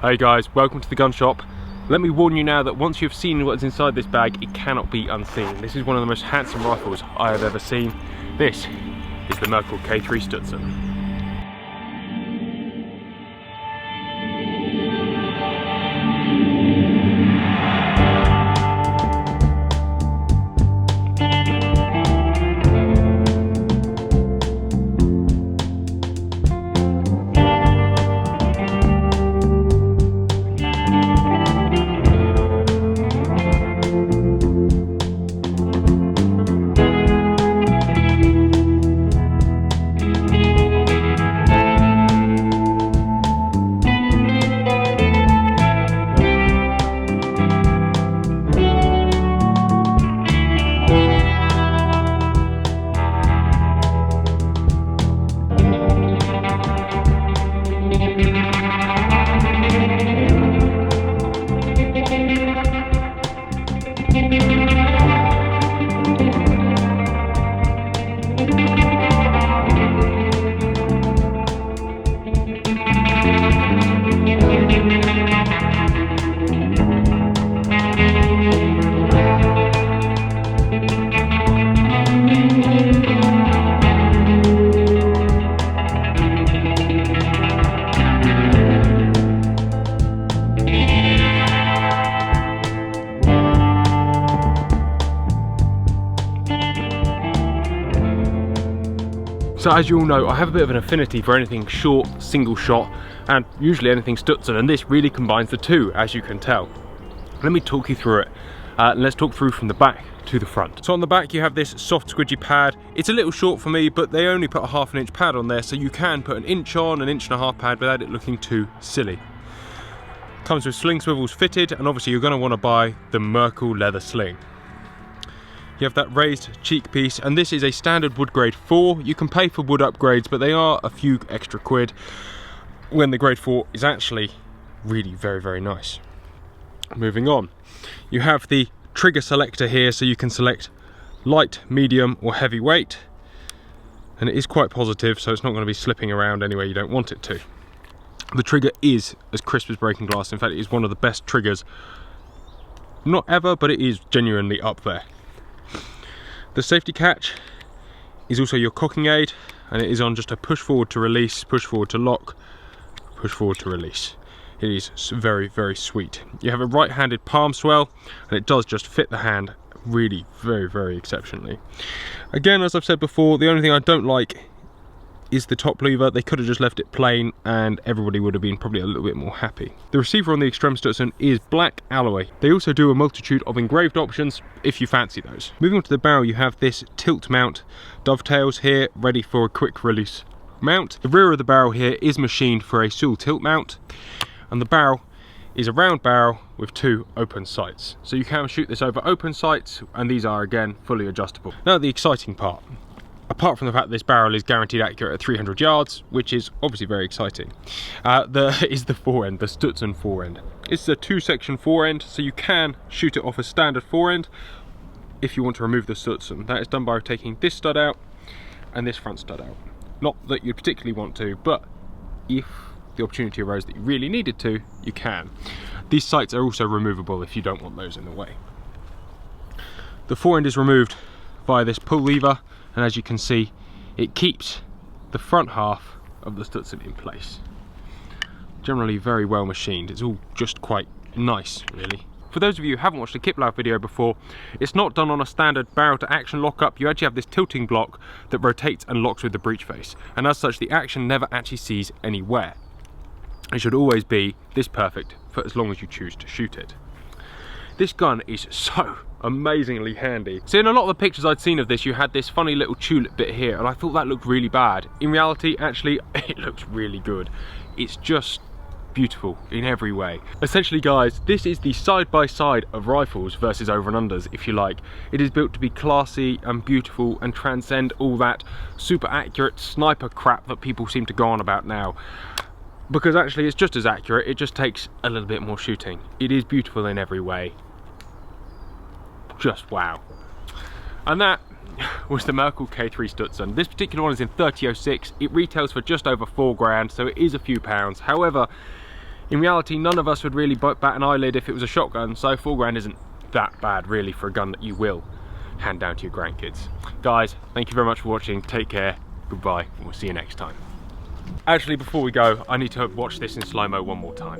Hey guys, welcome to the gun shop. Let me warn you now that once you've seen what's inside this bag, it cannot be unseen. This is one of the most handsome rifles I have ever seen. This is the Merkel K3 Stutzen. So as you all know, I have a bit of an affinity for anything short, single shot, and usually anything Stutzen, and this really combines the two, as you can tell. Let me talk you through it. Let's talk through from the back to the front. So on the back you have this soft squidgy pad. It's a little short for me, but they only put a 1/2 inch pad on there, so you can put an inch on, an 1.5 inch pad without it looking too silly. Comes with sling swivels fitted, and obviously you're going to want to buy the Merkel leather sling. You have that raised cheek piece, and this is a standard wood grade 4. You can pay for wood upgrades, but they are a few extra quid when the grade 4 is actually really very, very nice. Moving on, you have the trigger selector here, so you can select light, medium or heavy weight, and it is quite positive, so it's not going to be slipping around anywhere you don't want it to. The trigger is as crisp as breaking glass. In fact, it is one of the best triggers, not ever, but it is genuinely up there. The safety catch is also your cocking aid, and it is on just a push forward to release, push forward to lock, push forward to release. It is very, very sweet. You have a right-handed palm swell, and it does just fit the hand really very, very exceptionally. Again, as I've said before, the only thing I don't like is the top lever. They could have just left it plain and everybody would have been probably a little bit more happy. The receiver on the Extreme Stutzen is black alloy. They also do a multitude of engraved options if you fancy those. Moving on to the barrel, you have this tilt mount dovetails here, ready for a quick release mount. The rear of the barrel here is machined for a Sul tilt mount, and the barrel is a round barrel with 2 open sights. So you can shoot this over open sights, and these are again fully adjustable. Now the exciting part. Apart from the fact that this barrel is guaranteed accurate at 300 yards, which is obviously very exciting, is the forend, the Stutzen forend. It's a 2-section forend, so you can shoot it off a standard forend if you want to remove the Stutzen. That is done by taking this stud out and this front stud out. Not that you particularly want to, but if the opportunity arose that you really needed to, you can. These sights are also removable if you don't want those in the way. The forend is removed via this pull lever, and as you can see, it keeps the front half of the Stutzen in place. Generally very well machined. It's all just quite nice, really. For those of you who haven't watched a Kiplauch video before, it's not done on a standard barrel to action lockup. You actually have this tilting block that rotates and locks with the breech face, and as such the action never actually sees any wear. It should always be this perfect for as long as you choose to shoot it. This gun is so amazingly handy. So in a lot of the pictures I'd seen of this, you had this funny little tulip bit here, and I thought that looked really bad. In reality, actually, it looks really good. It's just beautiful in every way. Essentially guys, this is the side-by-side of rifles versus over and unders, if you like. It is built to be classy and beautiful and transcend all that super accurate sniper crap that people seem to go on about now. Because actually it's just as accurate, it just takes a little bit more shooting. It is beautiful in every way. Just wow. And that was the Merkel K3 Stutzen. This particular one is in 3006. It retails for just over £4 grand, so it is a few pounds. However, In reality, none of us would really bat an eyelid if it was a shotgun, so £4 isn't that bad really for a gun that you will hand down to your grandkids. Guys, thank you very much for watching, take care, goodbye, and we'll see you next time. Actually, before we go, I need to watch this in slow-mo one more time.